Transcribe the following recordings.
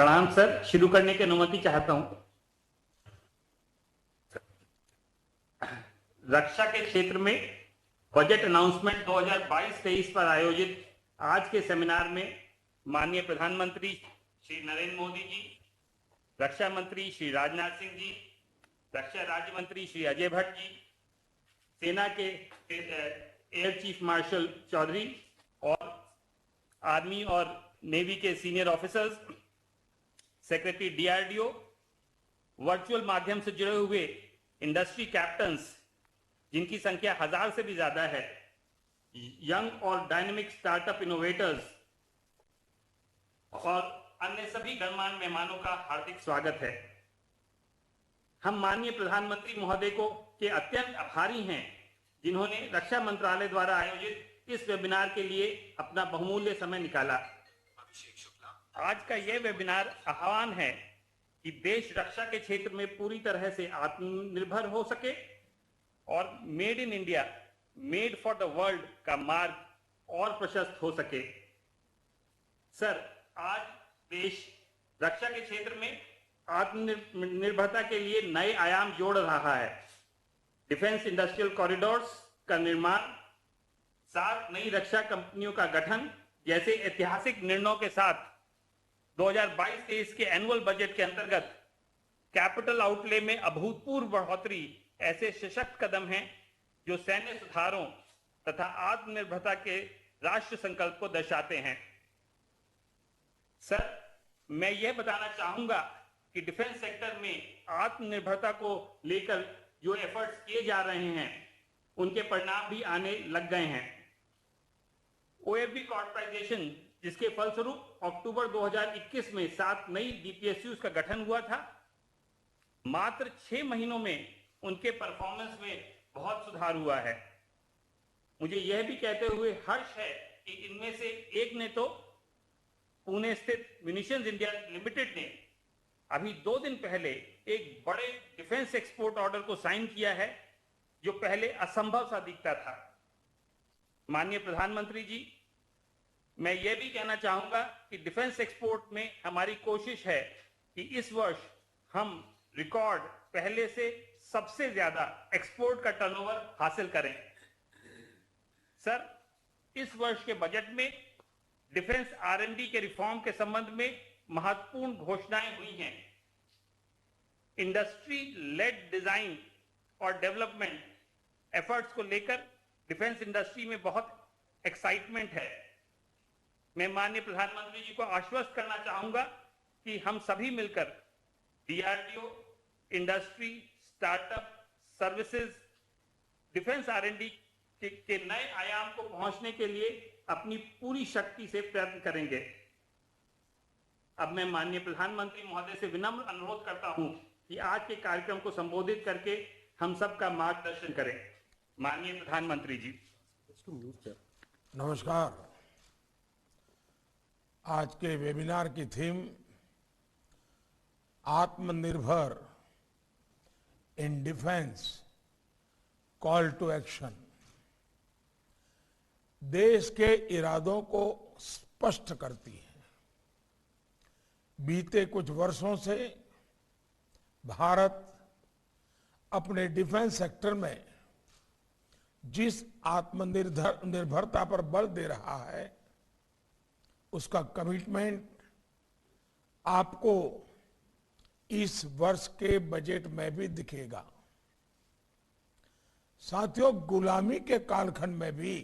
प्रणाम सर, शुरू करने की अनुमति चाहता हूं। रक्षा के क्षेत्र में बजट अनाउंसमेंट 2022-23 पर आयोजित आज के सेमिनार में माननीय प्रधानमंत्री श्री नरेंद्र मोदी जी, रक्षा मंत्री श्री राजनाथ सिंह जी, रक्षा राज्य मंत्री श्री अजय भट्ट जी, सेना के एयर चीफ मार्शल चौधरी और आर्मी और नेवी के senior officers, secretary DRDO, virtual माध्यम से जुड़े हुए इंडस्ट्री कैप्टन्स जिनकी संख्या 1000 से भी ज्यादा है, यंग और डायनेमिक स्टार्टअप इनोवेटर्स और अन्य सभी गणमान्य मेहमानों का हार्दिक स्वागत है। हम माननीय प्रधानमंत्री महोदय को के अत्यंत आभारी हैं जिन्होंने रक्षा मंत्रालय द्वारा आयोजित इस वेबिनार के लिए अपना बहुमूल्य समय निकाला। आज का यह वेबिनार आह्वान है कि देश रक्षा के क्षेत्र में पूरी तरह से आत्मनिर्भर हो सके और made in India, made for the world का मार्ग और प्रशस्त हो सके। सर, आज देश रक्षा के क्षेत्र में आत्मनिर्भरता के लिए नए आयाम जोड़ रहा है। डिफेंस इंडस्ट्रियल कॉरिडोर्स का निर्माण, 7 नई रक्षा कंपनियों का गठन जैसे ऐतिहासिक निर्णयों के साथ 2022-23 के एनुअल बजट के अंतर्गत कैपिटल आउटले में अभूतपूर्व बढ़ोतरी ऐसे सशक्त कदम हैं जो सैन्य सुधारों तथा आत्मनिर्भरता के राष्ट्र संकल्प को दर्शाते हैं। सर, मैं यह बताना चाहूंगा कि डिफेंस सेक्टर में आत्मनिर्भरता को लेकर जो एफर्ट्स किए जा रहे हैं उनके परिणाम भी आने लग गए हैं। ओएफबी कॉर्पोरेटाइजेशन, जिसके फलस्वरूप अक्टूबर 2021 में 7 नई डीपीएसयूज का गठन हुआ था, मात्र 6 महीनों में उनके परफॉर्मेंस में बहुत सुधार हुआ है। मुझे यह भी कहते हुए हर्ष है कि इनमें से एक ने तो पुणे स्थित म्यूनिशंस इंडिया लिमिटेड ने अभी 2 दिन पहले एक बड़े डिफेंस एक्सपोर्ट ऑर्डर को साइन किया है जो पहले असंभव सा दिखता था। माननीय प्रधानमंत्री जी, मैं यह भी कहना चाहूंगा कि डिफेंस एक्सपोर्ट में हमारी कोशिश है कि इस वर्ष हम रिकॉर्ड पहले से सबसे ज्यादा एक्सपोर्ट का टर्नओवर हासिल करें। सर, इस वर्ष के बजट में डिफेंस आरएनडी के रिफॉर्म के संबंध में महत्वपूर्ण घोषणाएं हुई हैं। इंडस्ट्री लेड डिजाइन और डेवलपमेंट एफर्ट्स को लेकर डिफेंस इंडस्ट्री में बहुत एक्साइटमेंट है। मैं माननीय प्रधानमंत्री जी को आश्वस्त करना चाहूंगा कि हम सभी मिलकर DRDO, industry, startup, services, defence R and D के नए आयाम को पहुंचने के लिए अपनी पूरी शक्ति से प्रयत्न करेंगे। अब मैं माननीय प्रधानमंत्री महोदय से विनम्र अनुरोध करता हूं कि आज के कार्यक्रम को संबोधित करके हम सबका मार्गदर्शन करें। माननीय प्रधानमंत्री जी। नमस्कार। आज के वेबिनार की थीम आत्मनिर्भर in defence, call to action. देश के इरादों को स्पष्ट करती है। बीते कुछ वर्षों से भारत अपने डिफेंस सेक्टर में जिस आत्मनिर्भरता पर बल दे रहा है उसका कमिटमेंट आपको इस वर्ष के बजट में भी दिखेगा। साथियों, गुलामी के कालखंड में भी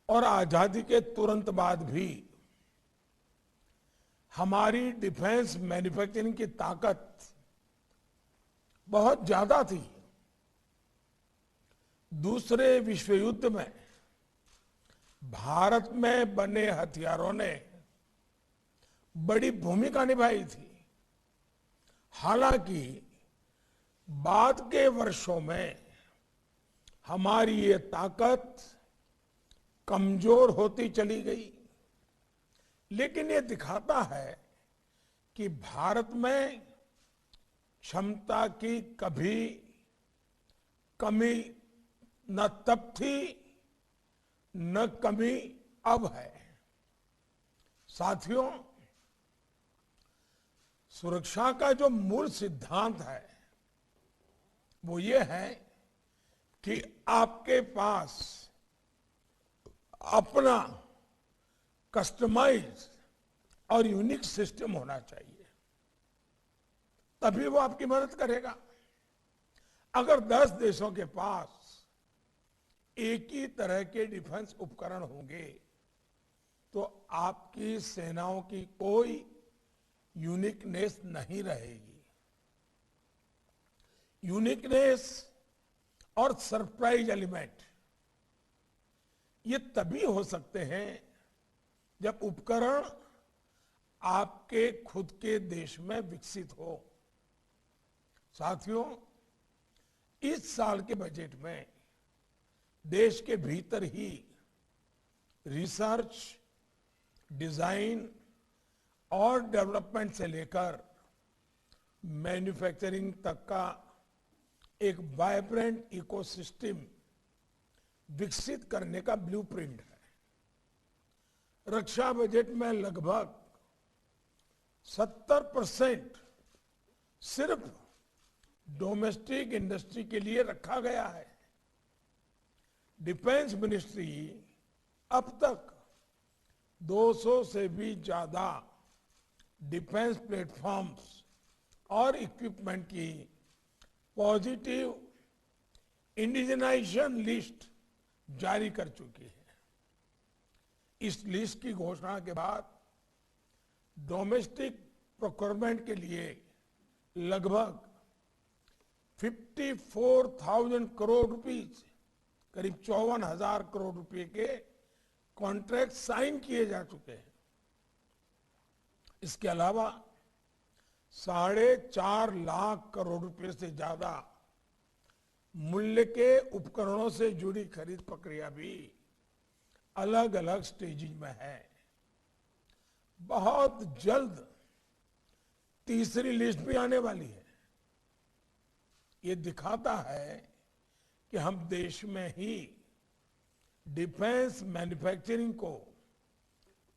और आजादी के तुरंत बाद भी हमारी डिफेंस मैन्युफैक्चरिंग की ताकत बहुत ज्यादा थी। दूसरे विश्व युद्ध में भारत में बने हथियारों ने बड़ी भूमिका निभाई थी। हालांकि बाद के वर्षों में हमारी ये ताकत कमजोर होती चली गई, लेकिन ये दिखाता है कि भारत में क्षमता की कभी कमी न तब थी न कमी अब है। साथियों, सुरक्षा का जो मूल सिद्धांत है वो ये है कि आपके पास अपना कस्टमाइज और यूनिक सिस्टम होना चाहिए, तभी वो आपकी मदद करेगा। अगर 10 देशों के पास एक ही तरह के डिफेंस उपकरण होंगे तो आपकी सेनाओं की कोई यूनिकनेस नहीं रहेगी। यूनिकनेस और सरप्राइज एलिमेंट ये तभी हो सकते हैं जब उपकरण आपके खुद के देश में विकसित हो। साथियों, इस साल के बजट में देश के भीतर ही रिसर्च, डिजाइन और डेवलपमेंट से लेकर मैन्युफैक्चरिंग तक का एक वाइब्रेंट इकोसिस्टम विकसित करने का ब्लूप्रिंट है। रक्षा बजट में लगभग 70% सिर्फ डोमेस्टिक इंडस्ट्री के लिए रखा गया है। डिफेंस मिनिस्ट्री अब तक 200 से भी ज्यादा डिफेंस प्लेटफॉर्म्स और इक्विपमेंट की पॉजिटिव इंडिजनाइजेशन लिस्ट जारी कर चुकी है। इस लिस्ट की घोषणा के बाद डोमेस्टिक प्रोक्योरमेंट के लिए लगभग 54,000 करोड़ रुपीस, करीब 54,000 करोड़ रुपए के कॉन्ट्रैक्ट साइन किए जा चुके हैं। इसके अलावा 4.5 लाख करोड़ रुपए से ज्यादा मूल्य के उपकरणों से जुड़ी खरीद प्रक्रिया भी अलग अलग स्टेजिंग में है। बहुत जल्द तीसरी लिस्ट भी आने वाली है। ये दिखाता है कि हम देश में ही डिफेंस मैन्युफैक्चरिंग को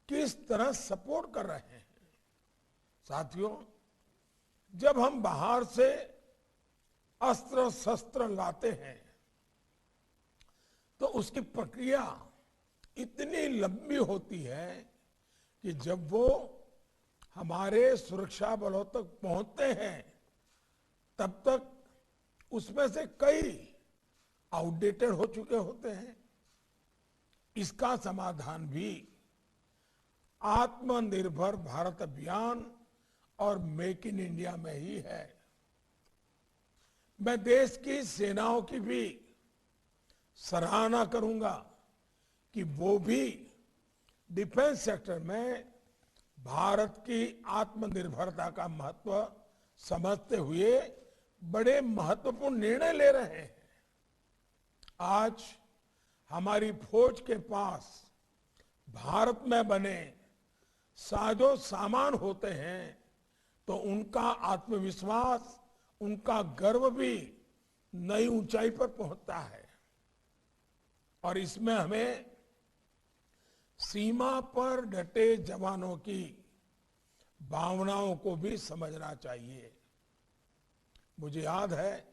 किस तरह सपोर्ट कर रहे हैं। साथियों, जब हम बाहर से अस्त्र शस्त्र लाते हैं तो उसकी प्रक्रिया इतनी लंबी होती है कि जब वो हमारे सुरक्षा बलों तक पहुंचते हैं तब तक उसमें से कई आउटडेटेड हो चुके होते हैं। इसका समाधान भी आत्मनिर्भर भारत अभियान और मेक इन इंडिया में ही है। मैं देश की सेनाओं की भी सराहना करूंगा कि वो भी डिफेंस सेक्टर में भारत की आत्मनिर्भरता का महत्व समझते हुए बड़े महत्वपूर्ण निर्णय ले रहे हैं। आज हमारी फौज के पास भारत में बने साजो सामान होते हैं तो उनका आत्मविश्वास, उनका गर्व भी नई ऊंचाई पर पहुंचता है। और इसमें हमें सीमा पर डटे जवानों की भावनाओं को भी समझना चाहिए। मुझे याद है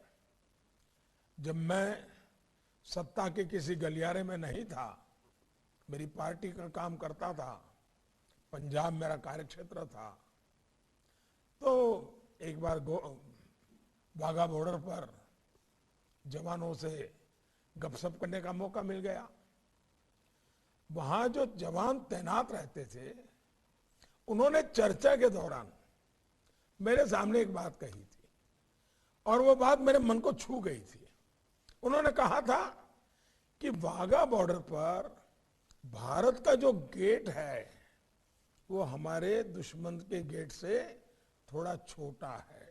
जब मैं सत्ता के किसी गलियारे में नहीं था, मेरी पार्टी का काम करता था, पंजाब मेरा कार्यक्षेत्र था, तो एक बार वाघा बॉर्डर पर जवानों से गपशप करने का मौका मिल गया। वहां जो जवान तैनात रहते थे उन्होंने चर्चा के दौरान मेरे सामने एक बात कही थी और वो बात मेरे मन को छू गई थी। उन्होंने कहा था कि वाघा बॉर्डर पर भारत का जो गेट है वो हमारे दुश्मन के गेट से थोड़ा छोटा है,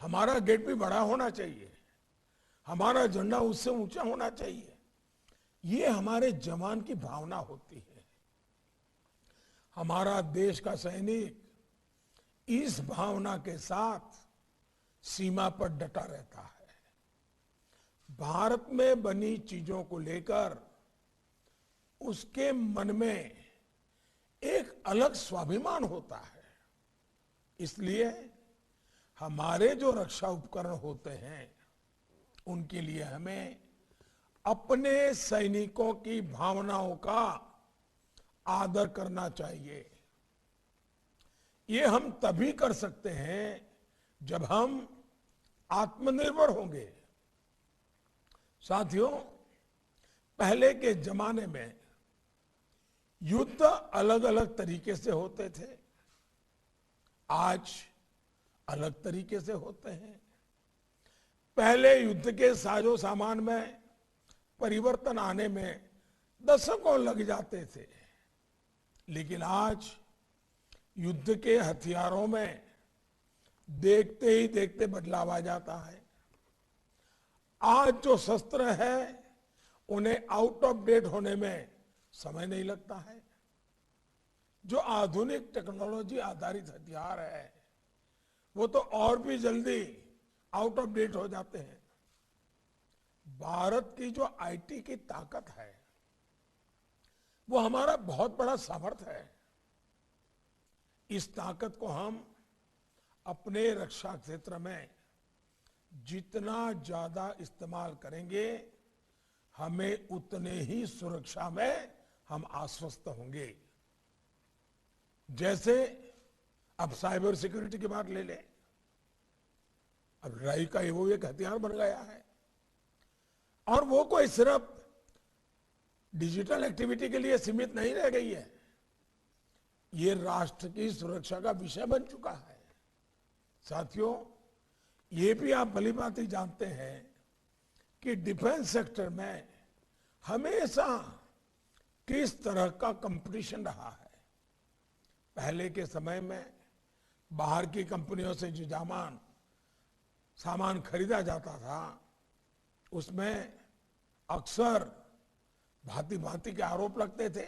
हमारा गेट भी बड़ा होना चाहिए, हमारा झंडा उससे ऊंचा होना चाहिए। ये हमारे जवान की भावना होती है। हमारा देश का सैनिक इस भावना के साथ सीमा पर डटा रहता है। भारत में बनी चीजों को लेकर उसके मन में एक अलग स्वाभिमान होता है। इसलिए हमारे जो रक्षा उपकरण होते हैं उनके लिए हमें अपने सैनिकों की भावनाओं का आदर करना चाहिए। ये हम तभी कर सकते हैं जब हम आत्मनिर्भर होंगे। साथियों, पहले के जमाने में युद्ध अलग अलग तरीके से होते थे, आज अलग तरीके से होते हैं। पहले युद्ध के साजो सामान में परिवर्तन आने में दशकों लग जाते थे, लेकिन आज युद्ध के हथियारों में देखते ही देखते बदलाव आ जाता है। आज जो शस्त्र है उन्हें आउट ऑफ डेट होने में समय नहीं लगता है। जो आधुनिक टेक्नोलॉजी आधारित हथियार है वो तो और भी जल्दी आउट ऑफ डेट हो जाते हैं। भारत की जो आईटी की ताकत है वो हमारा बहुत बड़ा सामर्थ्य है। इस ताकत को हम अपने रक्षा क्षेत्र में जितना ज्यादा इस्तेमाल करेंगे हमें उतने ही सुरक्षा में हम आश्वस्त होंगे। जैसे अब साइबर सिक्योरिटी की बात ले लें, अब लड़ाई का वो एक हथियार बन गया है और वो कोई सिर्फ डिजिटल एक्टिविटी के लिए सीमित नहीं रह गई है, ये राष्ट्र की सुरक्षा का विषय बन चुका है। साथियों, ये भी आप भली भांति जानते हैं कि डिफेंस सेक्टर में हमेशा किस तरह का कंपटीशन रहा है। पहले के समय में बाहर की कंपनियों से जो सामान खरीदा जाता था उसमें अक्सर भांति भांति के आरोप लगते थे।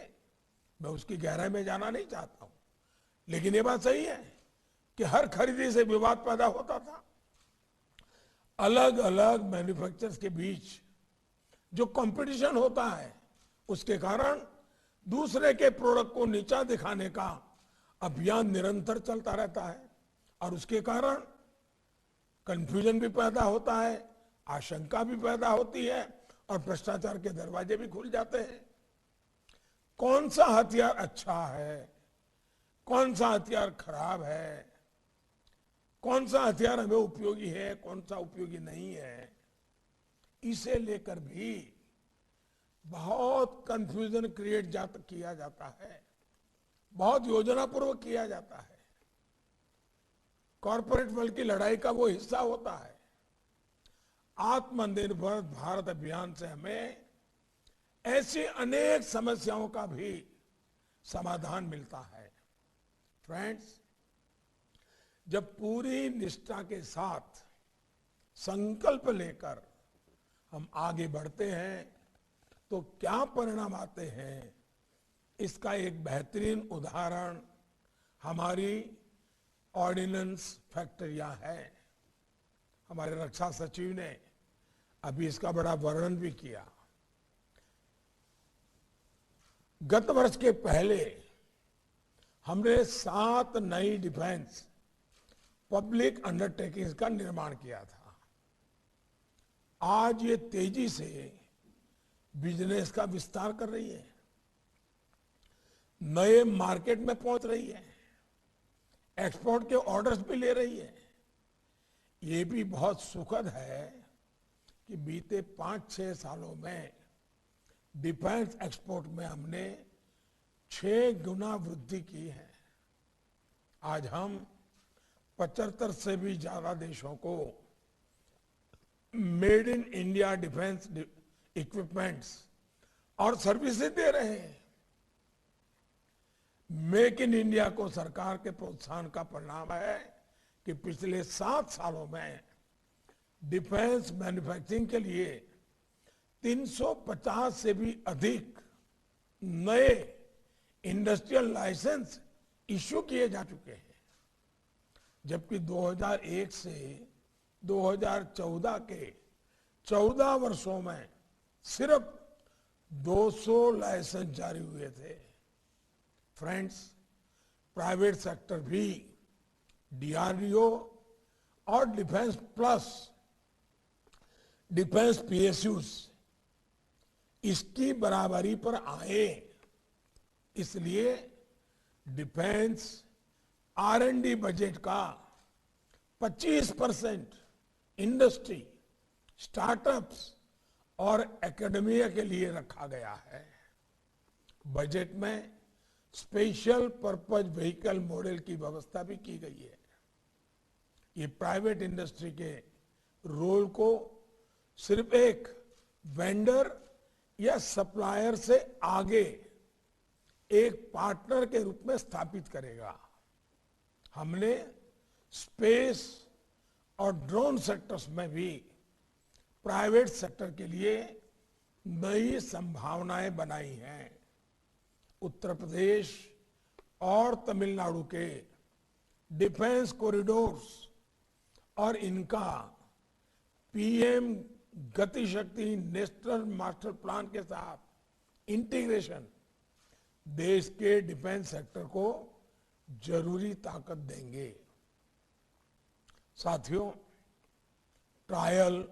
मैं उसकी गहराई में जाना नहीं चाहता हूं, लेकिन ये बात सही है कि हर खरीदी से विवाद पैदा होता था। अलग अलग मैन्युफैक्चरर्स के बीच जो कंपटीशन होता है उसके कारण दूसरे के प्रोडक्ट को नीचा दिखाने का अभियान निरंतर चलता रहता है और उसके कारण कंफ्यूजन भी पैदा होता है, आशंका भी पैदा होती है और भ्रष्टाचार के दरवाजे भी खुल जाते हैं। कौन सा हथियार अच्छा है, कौन सा हथियार खराब है, कौन सा हथियार हमें उपयोगी है, कौन सा उपयोगी नहीं है, इसे लेकर भी बहुत कंफ्यूजन क्रिएट किया जाता है, बहुत योजनापूर्वक किया जाता है। कॉरपोरेट वर्ल्ड की लड़ाई का वो हिस्सा होता है। आत्मनिर्भर भारत अभियान से हमें ऐसी अनेक समस्याओं का भी समाधान मिलता है। फ्रेंड्स, जब पूरी निष्ठा के साथ संकल्प लेकर हम आगे बढ़ते हैं तो क्या परिणाम आते हैं, इसका एक बेहतरीन उदाहरण हमारी ऑर्डिनेंस फैक्ट्रियां है। हमारे रक्षा सचिव ने अभी इसका बड़ा वर्णन भी किया। गत वर्ष के पहले हमने 7 नई डिफेंस पब्लिक अंडरटेकिंग्स का निर्माण किया था। आज ये तेजी से बिजनेस का विस्तार कर रही है, नए मार्केट में पहुंच रही है, एक्सपोर्ट के ऑर्डर्स भी ले रही है। ये भी बहुत सुखद है कि बीते 5-6 सालों में डिफेंस एक्सपोर्ट में हमने 6 गुना वृद्धि की है। आज हम 75 से भी ज्यादा देशों को made in India defence equipments और सर्विसेज दे रहे हैं। मेक इन इंडिया को सरकार के प्रोत्साहन का परिणाम है कि पिछले 7 सालों में डिफेंस मैन्युफैक्चरिंग के लिए 350 से भी अधिक नए इंडस्ट्रियल लाइसेंस इश्यू किए जा चुके हैं, जबकि 2001 से 2014 के 14 वर्षों में सिर्फ 200 लाइसेंस जारी हुए थे। फ्रेंड्स, प्राइवेट सेक्टर भी डीआरडीओ और डिफेंस प्लस, डिफेंस पीएसयूज इसकी बराबरी पर आए, इसलिए डिफेंस आर&डी बजट का 25% इंडस्ट्री, स्टार्टअप्स और एकेडमिया के लिए रखा गया है। बजट में स्पेशल पर्पज व्हीकल मॉडल की व्यवस्था भी की गई है। ये प्राइवेट इंडस्ट्री के रोल को सिर्फ एक वेंडर या सप्लायर से आगे एक पार्टनर के रूप में स्थापित करेगा। हमने स्पेस और ड्रोन सेक्टर्स में भी प्राइवेट सेक्टर के लिए नई संभावनाएं बनाई हैं। उत्तर प्रदेश और तमिलनाडु के डिफेंस कॉरिडोर्स और इनका पीएम गति शक्ति नेशनल मास्टर प्लान के साथ इंटीग्रेशन देश के डिफेंस सेक्टर को जरूरी ताकत देंगे। साथियों, ट्रायल,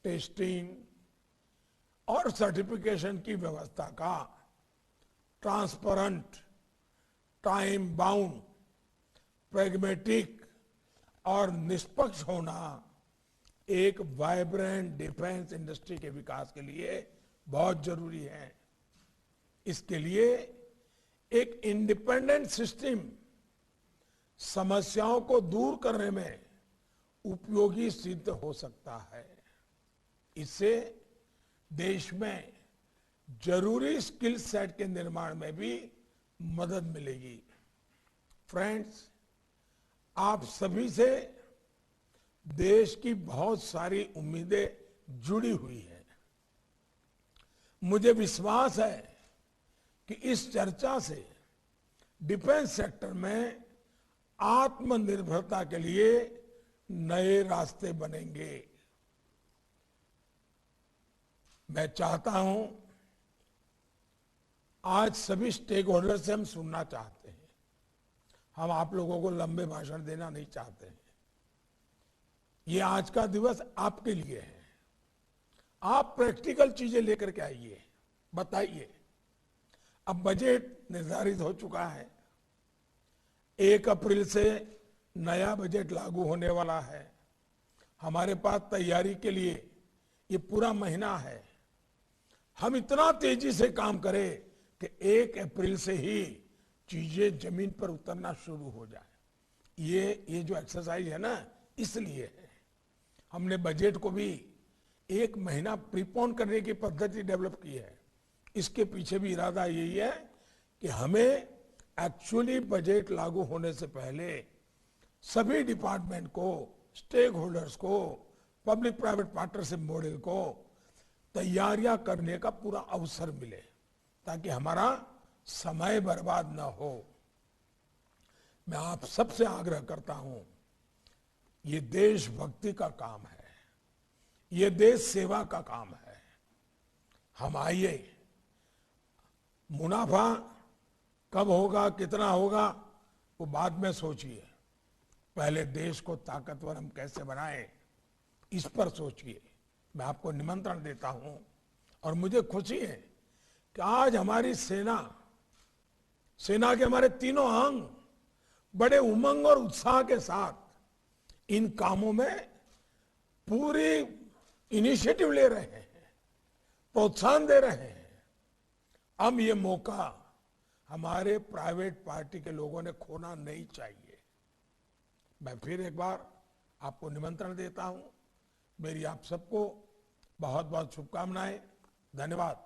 टेस्टिंग और सर्टिफिकेशन की व्यवस्था का ट्रांसपेरेंट, टाइम बाउंड, प्रैग्मेटिक और निष्पक्ष होना एक वाइब्रेंट डिफेंस इंडस्ट्री के विकास के लिए बहुत जरूरी है। इसके लिए एक इंडिपेंडेंट सिस्टम समस्याओं को दूर करने में उपयोगी सिद्ध हो सकता है। इससे देश में जरूरी स्किल सेट के निर्माण में भी मदद मिलेगी। फ्रेंड्स, आप सभी से देश की बहुत सारी उम्मीदें जुड़ी हुई हैं। मुझे विश्वास है कि इस चर्चा से डिफेंस सेक्टर में आत्मनिर्भरता के लिए नए रास्ते बनेंगे। मैं चाहता हूं, आज सभी स्टेक होल्डर से हम सुनना चाहते हैं। हम आप लोगों को लंबे भाषण देना नहीं चाहते हैं। ये आज का दिवस आपके लिए है। आप प्रैक्टिकल चीजें लेकर के आइए, बताइए। अब बजट निर्धारित हो चुका है। 1 अप्रैल से नया बजट लागू होने वाला है। हमारे पास तैयारी के लिए ये पूरा महीना है। हम इतना तेजी से काम करें कि 1 अप्रैल से ही चीजें जमीन पर उतरना शुरू हो जाए। ये जो एक्सरसाइज है ना, इसलिए है। हमने बजट को भी 1 महीना प्रीपोन करने की पद्धति डेवलप की है। इसके पीछे भी इरादा यही है कि हमें एक्चुअली बजट लागू होने से पहले सभी डिपार्टमेंट को, स्टेक होल्डर्स को, पब्लिक प्राइवेट पार्टनरशिप मॉडल को तैयारियां करने का पूरा अवसर मिले, ताकि हमारा समय बर्बाद न हो। मैं आप सबसे आग्रह करता हूं, ये देशभक्ति का काम है, ये देश सेवा का काम है। हम आइए, मुनाफा कब होगा, कितना होगा, वो बाद में सोचिए। पहले देश को ताकतवर हम कैसे बनाएं, इस पर सोचिए। मैं आपको निमंत्रण देता हूं और मुझे खुशी है कि आज हमारी सेना के हमारे तीनों अंग बड़े उमंग और उत्साह के साथ इन कामों में पूरी इनिशिएटिव ले रहे हैं, प्रोत्साहन दे रहे हैं। अब ये मौका हमारे प्राइवेट पार्टी के लोगों ने खोना नहीं चाहिए। मैं फिर एक बार आपको निमंत्रण देता हूं। मेरी आप सबको बहुत बहुत शुभकामनाएं। धन्यवाद।